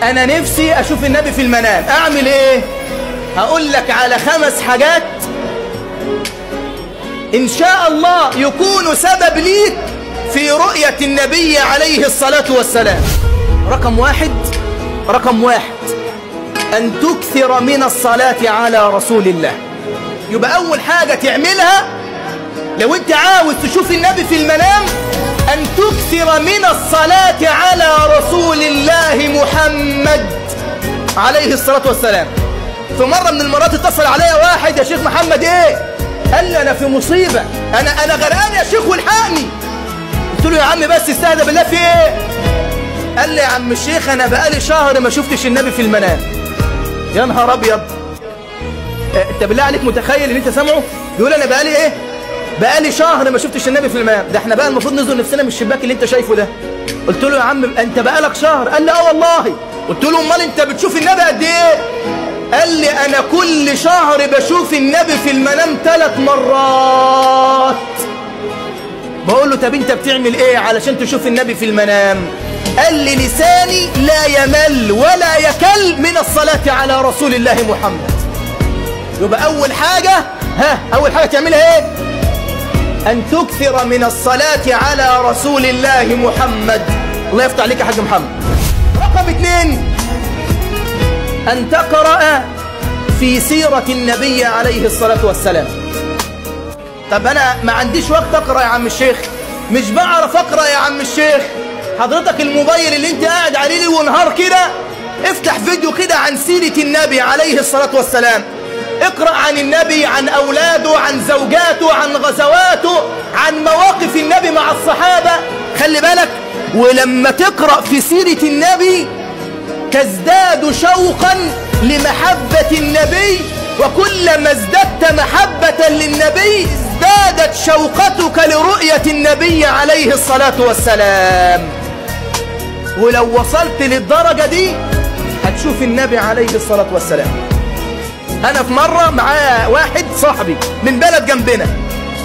أنا نفسي أشوف النبي في المنام، أعمل إيه؟ هقول لك على 5 حاجات إن شاء الله يكونوا سبب ليك في رؤية النبي عليه الصلاة والسلام. رقم واحد أن تكثر من الصلاة على رسول الله. يبقى أول حاجة تعملها لو أنت عاوز تشوف النبي في المنام أن تكثر من الصلاة على رسول الله محمد عليه الصلاة والسلام. في مرة من المرات اتصل عليا واحد: يا شيخ محمد إيه؟ قال لي أنا في مصيبة، أنا غرقان يا شيخ والحقني. قلت له يا عم بس استهدى بالله، في إيه؟ قال لي يا عم الشيخ أنا بقالي شهر ما شفتش النبي في المنام. يا نهار أبيض، أنت بالله عليك متخيل اللي أنت سامعه؟ يقول أنا بقالي شهر ما شفتش النبي في المنام. ده احنا بقى المفروض نزل نفسنا من الشباك اللي انت شايفه ده. قلت له يا عم انت بقالك شهر؟ قال لي اه والله. قلت له امال انت بتشوف النبي قد ايه؟ قال لي انا كل شهر بشوف النبي في المنام 3 مرات. بقول له طب انت بتعمل ايه علشان تشوف النبي في المنام؟ قال لي لساني لا يمل ولا يكل من الصلاة على رسول الله محمد. يبقى اول حاجة تعملها ايه؟ أن تكثر من الصلاة على رسول الله محمد. الله يفتح عليك يا حاج محمد. رقم 2 أن تقرأ في سيرة النبي عليه الصلاة والسلام. طب أنا ما عنديش وقت أقرأ يا عم الشيخ، مش بعرف أقرأ يا عم الشيخ. حضرتك الموبايل اللي انت قاعد عليه ليل ونهار كده، افتح فيديو كده عن سيرة النبي عليه الصلاة والسلام. اقرأ عن النبي، عن أولاده، عن زوجاته، عن غزواته، عن مواقف النبي مع الصحابة. خلي بالك، ولما تقرأ في سيرة النبي تزداد شوقا لمحبة النبي، وكلما ازددت محبة للنبي ازدادت شوقتك لرؤية النبي عليه الصلاة والسلام. ولو وصلت للدرجة دي هتشوف النبي عليه الصلاة والسلام. أنا في مرة معايا واحد صاحبي من بلد جنبنا،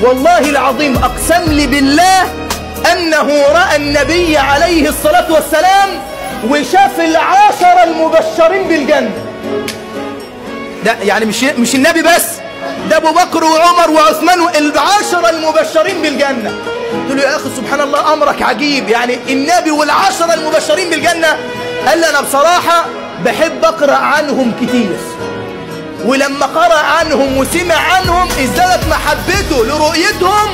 والله العظيم أقسم لي بالله أنه رأى النبي عليه الصلاة والسلام وشاف 10 المبشرين بالجنة. ده يعني مش النبي بس، ده أبو بكر وعمر وعثمان 10 المبشرين بالجنة. قلت له يا أخي سبحان الله أمرك عجيب، يعني النبي وال10 المبشرين بالجنة. قال لي أنا بصراحة بحب أقرأ عنهم كتير، ولما قرأ عنهم وسمع عنهم ازدادت محبته لرؤيتهم،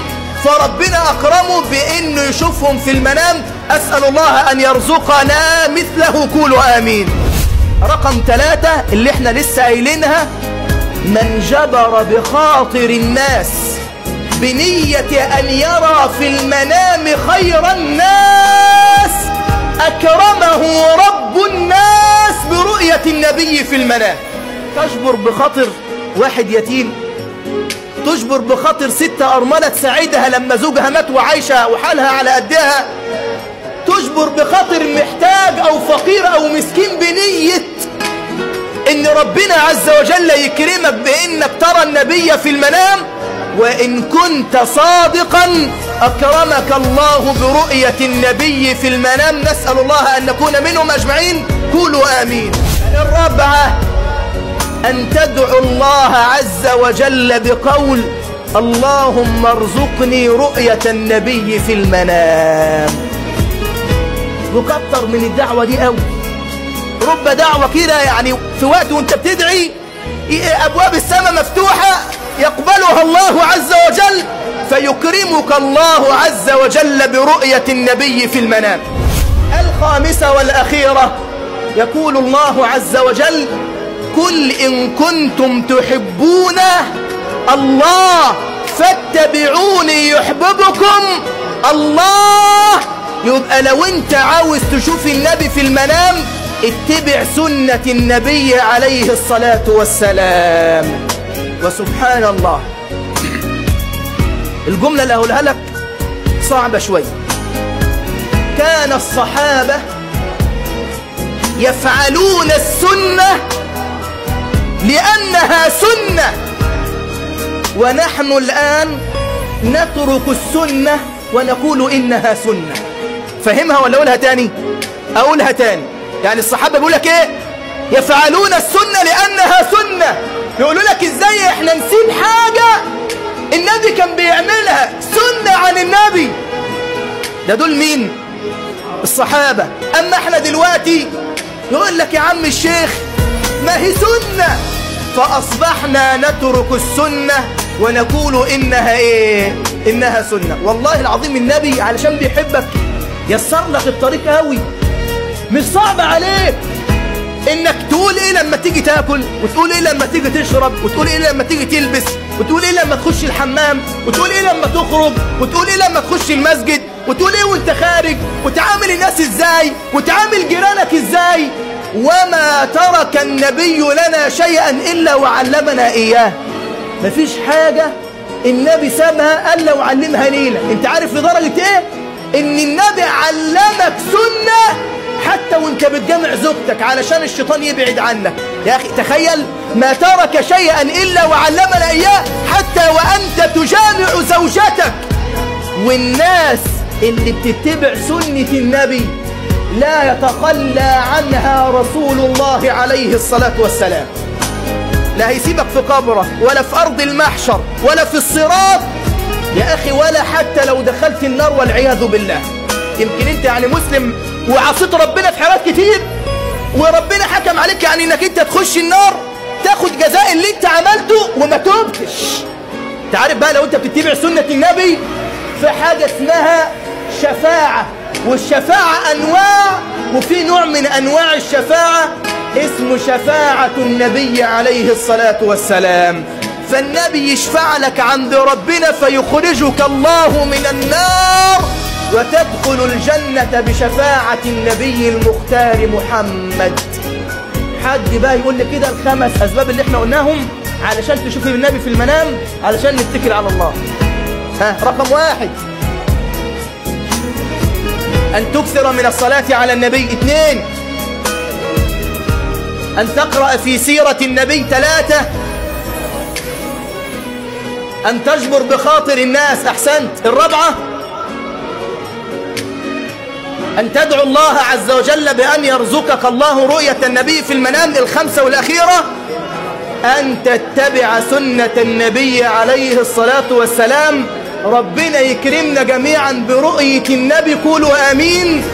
فربنا أكرمه بأنه يشوفهم في المنام. أسأل الله أن يرزقنا مثله، قولوا آمين. رقم 3 اللي احنا لسه قايلينها: من جبر بخاطر الناس بنية أن يرى في المنام خير الناس أكرمه رب الناس برؤية النبي في المنام. تجبر بخاطر واحد يتيم، تجبر بخاطر 6 أرملة تساعدها لما زوجها مات وعايشة وحالها على قدها، تجبر بخاطر محتاج أو فقير أو مسكين بنية إن ربنا عز وجل يكرمك بإنك ترى النبي في المنام. وإن كنت صادقا أكرمك الله برؤية النبي في المنام. نسأل الله أن نكون منهم أجمعين، قولوا آمين. 4 أن تدعو الله عز وجل بقول: اللهم ارزقني رؤية النبي في المنام. وكتر من الدعوة دي قوي. رب دعوة كده يعني في وقت وانت بتدعي أبواب السماء مفتوحة يقبلها الله عز وجل، فيكرمك الله عز وجل برؤية النبي في المنام. 5 والأخيرة يقول الله عز وجل: قل إن كنتم تحبون الله فاتبعوني يحببكم الله. يبقى لو انت عاوز تشوف النبي في المنام اتبع سنة النبي عليه الصلاة والسلام. وسبحان الله، الجملة اللي هقولها لك صعبة شوية. كان الصحابة يفعلون السنة لأنها سنة، ونحن الآن نترك السنة ونقول إنها سنة. فهمها ولا أقولها تاني؟ أقولها تاني. يعني الصحابة بيقول لك ايه؟ يفعلون السنة لأنها سنة. يقولوا لك ازاي احنا نسيب حاجة النبي كان بيعملها سنة عن النبي؟ ده دول مين؟ الصحابة. اما احنا دلوقتي يقول لك يا عم الشيخ ما هي سنة، فأصبحنا نترك السنة ونقول إنها إيه؟ إنها سنة. والله العظيم النبي علشان بيحبك يسر لك الطريق قوي، مش صعب عليك إنك تقول إيه لما تيجي تاكل، وتقول إيه لما تيجي تشرب، وتقول إيه لما تيجي تلبس، وتقول إيه لما تخش الحمام، وتقول إيه لما تخرج، وتقول إيه لما تخش المسجد، وتقول إيه وأنت خارج، وتعامل الناس إزاي، وتعامل جيرانك إزاي. وما ترك النبي لنا شيئا إلا وعلمنا إياه. مفيش حاجة النبي سابها إلا وعلمها لينا. انت عارف لدرجة ايه؟ ان النبي علمك سنة حتى وانت بتجمع زوجتك علشان الشيطان يبعد عنك. يا أخي تخيل، ما ترك شيئا إلا وعلمنا إياه حتى وأنت تجامع زوجتك. والناس اللي بتتبع سنة النبي لا يتخلى عنها رسول الله عليه الصلاة والسلام. لا هيسيبك في قبره ولا في أرض المحشر ولا في الصراط يا أخي، ولا حتى لو دخلت النار والعياذ بالله. يمكن أنت يعني مسلم وعصيت ربنا في حاجات كتير، وربنا حكم عليك يعني أنك أنت تخش النار تاخد جزاء اللي أنت عملته وما توبتش. تعرف بقى لو أنت بتتبع سنة النبي في حاجة اسمها شفاعة، والشفاعة أنواع، وفي نوع من أنواع الشفاعة اسمه شفاعة النبي عليه الصلاة والسلام. فالنبي يشفع لك عند ربنا فيخرجك الله من النار وتدخل الجنة بشفاعة النبي المختار محمد. حد بقى يقول لي كده الخمس أسباب اللي احنا قلناهم علشان تشوف النبي في المنام علشان نتكل على الله. رقم 1 أن تكثر من الصلاة على النبي. 2 أن تقرأ في سيرة النبي. 3 أن تجبر بخاطر الناس. أحسنت. 4 أن تدعو الله عز وجل بأن يرزقك الله رؤية النبي في المنام. 5 والأخيرة أن تتبع سنة النبي عليه الصلاة والسلام. ربنا يكرمنا جميعا برؤية النبي. قولوا آمين.